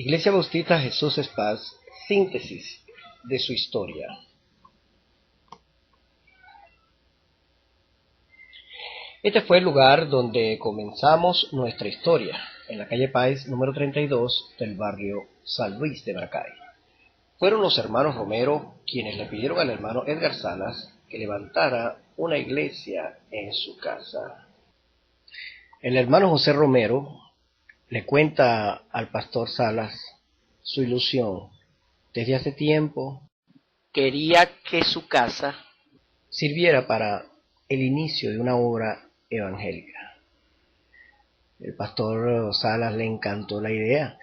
Iglesia Bautista Jesús es Paz, síntesis de su historia. Este fue el lugar donde comenzamos nuestra historia, en la calle Páez número 32 del barrio San Luis de Maracay. Fueron los hermanos Romero quienes le pidieron al hermano Edgar Salas que levantara una iglesia en su casa. El hermano José Romero le cuenta al pastor Salas su ilusión. Desde hace tiempo quería que su casa sirviera para el inicio de una obra evangélica. El pastor Salas le encantó la idea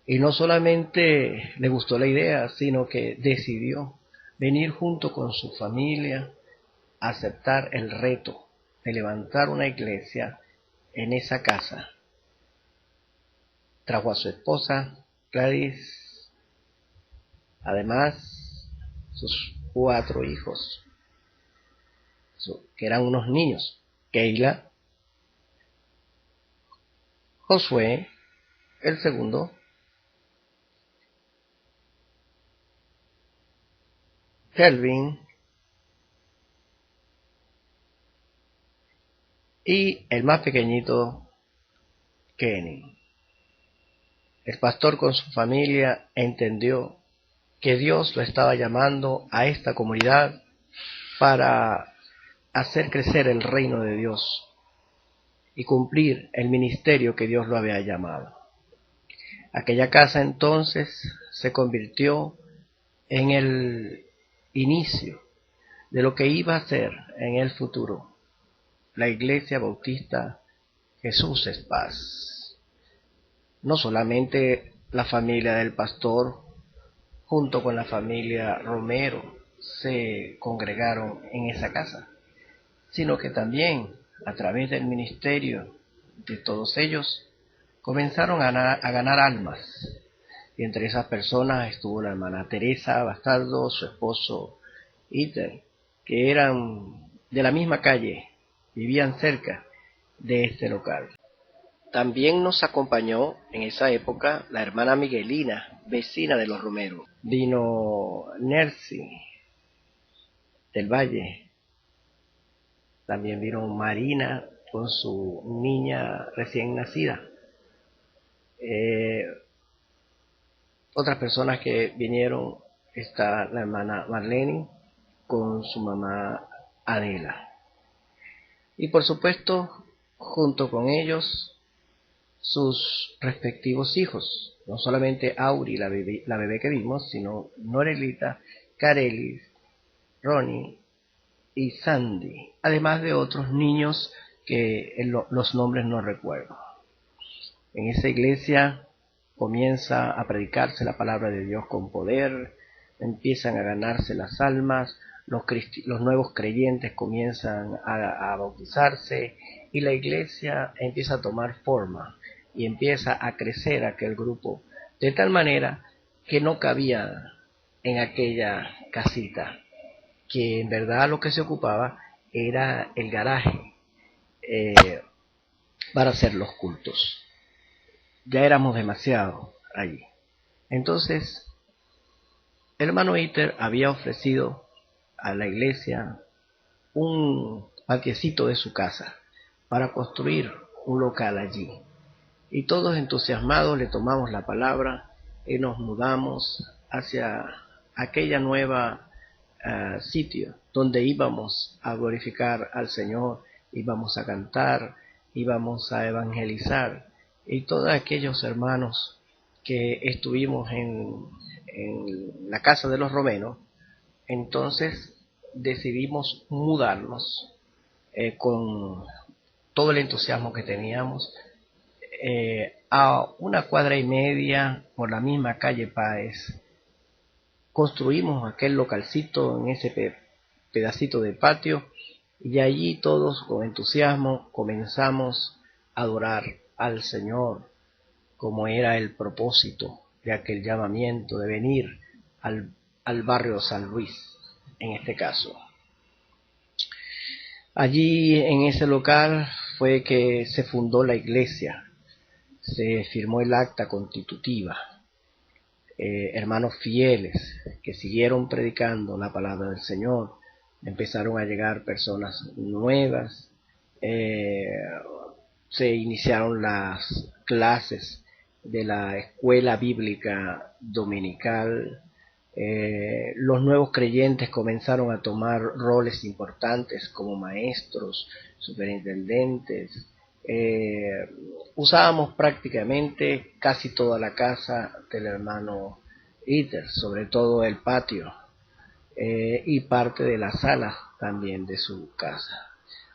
y no solamente le gustó la idea, sino que decidió venir junto con su familia a aceptar el reto de levantar una iglesia en esa casa. Trajo a su esposa Gladys, además sus 4 hijos, que eran unos niños: Keila, Josué, el segundo, Kelvin y el más pequeñito, Kenny. El pastor con su familia entendió que Dios lo estaba llamando a esta comunidad para hacer crecer el reino de Dios y cumplir el ministerio que Dios lo había llamado. Aquella casa entonces se convirtió en el inicio de lo que iba a ser en el futuro la Iglesia Bautista Jesús es Paz. No solamente la familia del pastor junto con la familia Romero se congregaron en esa casa, sino que también a través del ministerio de todos ellos comenzaron a ganar almas. Y entre esas personas estuvo la hermana Teresa Bastardo, su esposo Iter, que eran de la misma calle, vivían cerca de este local. También nos acompañó en esa época la hermana Miguelina, vecina de los Romero. Vino Nercy del Valle. También vino Marina con su niña recién nacida. Otras personas que vinieron, está la hermana Marlene con su mamá Adela. Y por supuesto, junto con ellos, sus respectivos hijos. No solamente Auri, la bebé que vimos, sino Norelita, Carelis, Ronnie y Sandy. Además de otros niños que los nombres no recuerdo. En esa iglesia comienza a predicarse la palabra de Dios con poder, empiezan a ganarse las almas, los nuevos creyentes comienzan a bautizarse y la iglesia empieza a tomar forma y empieza a crecer aquel grupo de tal manera que no cabía en aquella casita, que en verdad lo que se ocupaba era el garaje para hacer los cultos. Ya éramos demasiado allí. Entonces, el hermano Iter había ofrecido a la iglesia un patiecito de su casa para construir un local allí. Y todos entusiasmados le tomamos la palabra y nos mudamos hacia aquella nueva sitio donde íbamos a glorificar al Señor, íbamos a cantar, íbamos a evangelizar. Y todos aquellos hermanos que estuvimos en la casa de los Romeros, entonces decidimos mudarnos con todo el entusiasmo que teníamos a 1,5 cuadras por la misma calle Páez. Construimos aquel localcito en ese pedacito de patio y allí todos con entusiasmo comenzamos a adorar al Señor, como era el propósito de aquel llamamiento de venir al barrio San Luis, en este caso. Allí en ese local fue que se fundó la iglesia, se firmó el acta constitutiva hermanos fieles que siguieron predicando la palabra del Señor. Empezaron a llegar personas nuevas, se iniciaron las clases de la escuela bíblica dominical. Los nuevos creyentes comenzaron a tomar roles importantes como maestros, superintendentes. Usábamos prácticamente casi toda la casa del hermano Iter, sobre todo el patio, y parte de la sala también de su casa.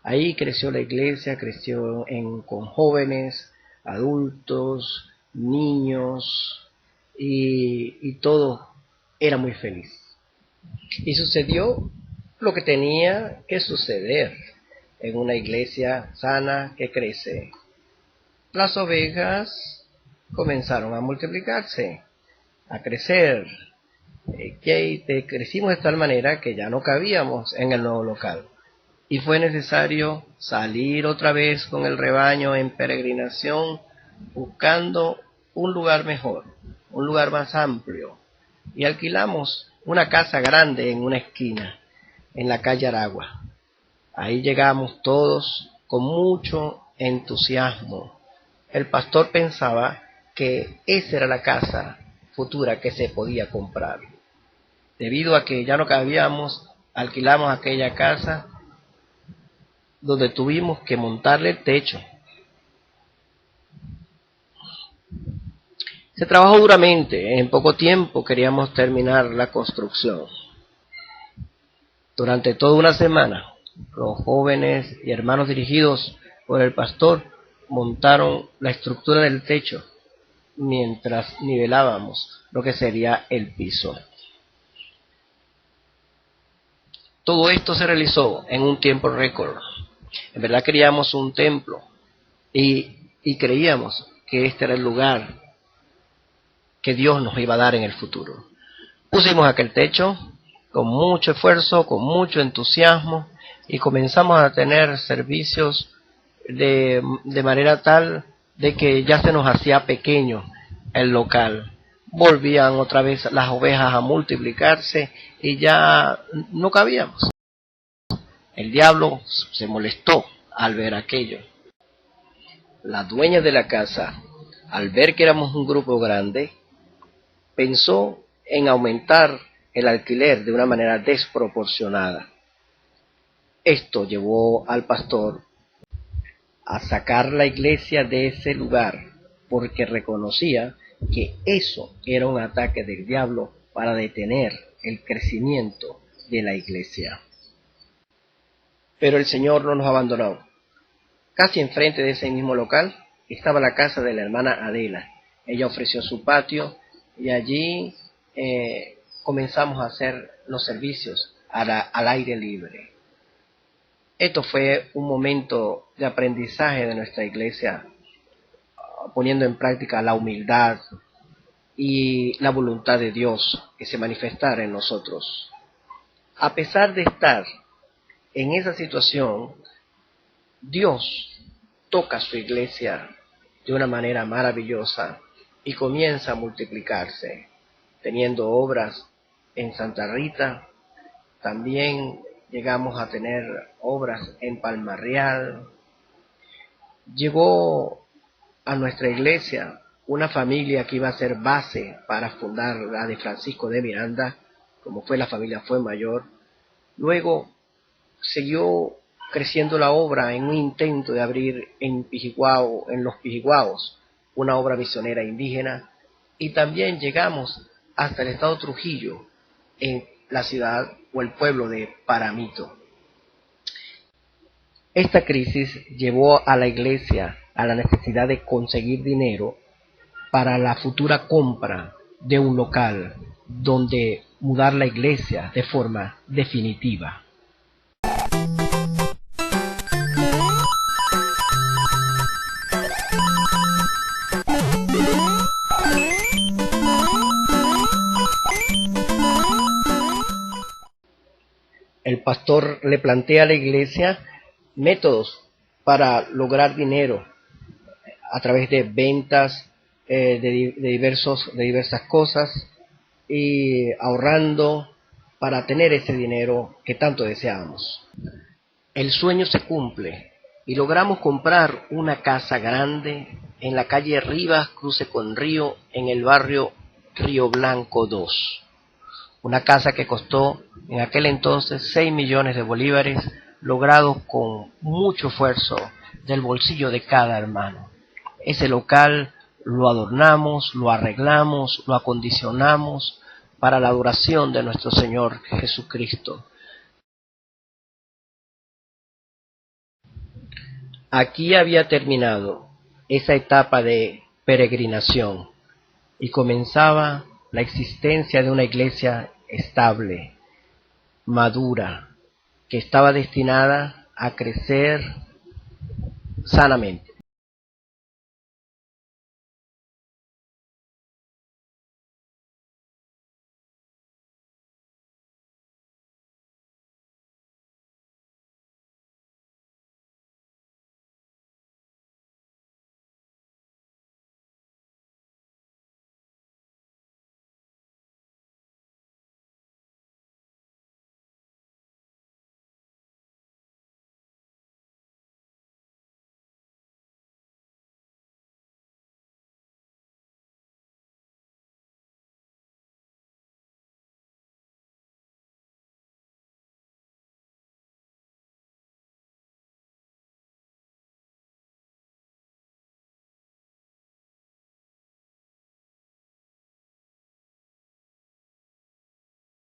Ahí creció la iglesia, creció con jóvenes, adultos, niños, y todo era muy feliz. Y sucedió lo que tenía que suceder en una iglesia sana que crece. Las ovejas comenzaron a multiplicarse, a crecer. Crecimos de tal manera que ya no cabíamos en el nuevo local. Y fue necesario salir otra vez con el rebaño en peregrinación, buscando un lugar mejor, un lugar más amplio. Y alquilamos una casa grande en una esquina, en la calle Aragua. Ahí llegamos todos con mucho entusiasmo. El pastor pensaba que esa era la casa futura que se podía comprar. Debido a que ya no cabíamos, alquilamos aquella casa donde tuvimos que montarle el techo. Se trabajó duramente, en poco tiempo queríamos terminar la construcción. Durante toda una semana, los jóvenes y hermanos dirigidos por el pastor montaron la estructura del techo mientras nivelábamos lo que sería el piso. Todo esto se realizó en un tiempo récord. En verdad queríamos un templo y creíamos que este era el lugar que Dios nos iba a dar en el futuro. Pusimos aquel techo con mucho esfuerzo, con mucho entusiasmo, y comenzamos a tener servicios de manera tal de que ya se nos hacía pequeño el local. Volvían otra vez las ovejas a multiplicarse y ya no cabíamos. El diablo se molestó al ver aquello. La dueña de la casa, al ver que éramos un grupo grande, pensó en aumentar el alquiler de una manera desproporcionada. Esto llevó al pastor a sacar la iglesia de ese lugar, porque reconocía que eso era un ataque del diablo para detener el crecimiento de la iglesia. Pero el Señor no nos abandonó. Casi enfrente de ese mismo local estaba la casa de la hermana Adela. Ella ofreció su patio y allí comenzamos a hacer los servicios al aire libre. Esto fue un momento de aprendizaje de nuestra iglesia, poniendo en práctica la humildad y la voluntad de Dios que se manifestara en nosotros. A pesar de estar en esa situación, Dios toca su iglesia de una manera maravillosa y comienza a multiplicarse, teniendo obras en Santa Rita. También llegamos a tener obras en Palmarreal. Llegó a nuestra iglesia una familia que iba a ser base para fundar la de Francisco de Miranda, como fue la familia Fuenmayor. Luego siguió creciendo la obra en un intento de abrir en Pijiguao, en los Pijiguaos, una obra misionera indígena, y también llegamos hasta el estado Trujillo, en la ciudad o el pueblo de Paramito. Esta crisis llevó a la iglesia a la necesidad de conseguir dinero para la futura compra de un local donde mudar la iglesia de forma definitiva. El pastor le plantea a la iglesia métodos para lograr dinero a través de ventas de diversas cosas, y ahorrando para tener ese dinero que tanto deseábamos. El sueño se cumple y logramos comprar una casa grande en la calle Rivas, cruce con Río, en el barrio Río Blanco 2. Una casa que costó en aquel entonces 6 millones de bolívares, logrados con mucho esfuerzo del bolsillo de cada hermano. Ese local lo adornamos, lo arreglamos, lo acondicionamos para la adoración de nuestro Señor Jesucristo. Aquí había terminado esa etapa de peregrinación y comenzaba la existencia de una iglesia estable, madura, que estaba destinada a crecer sanamente.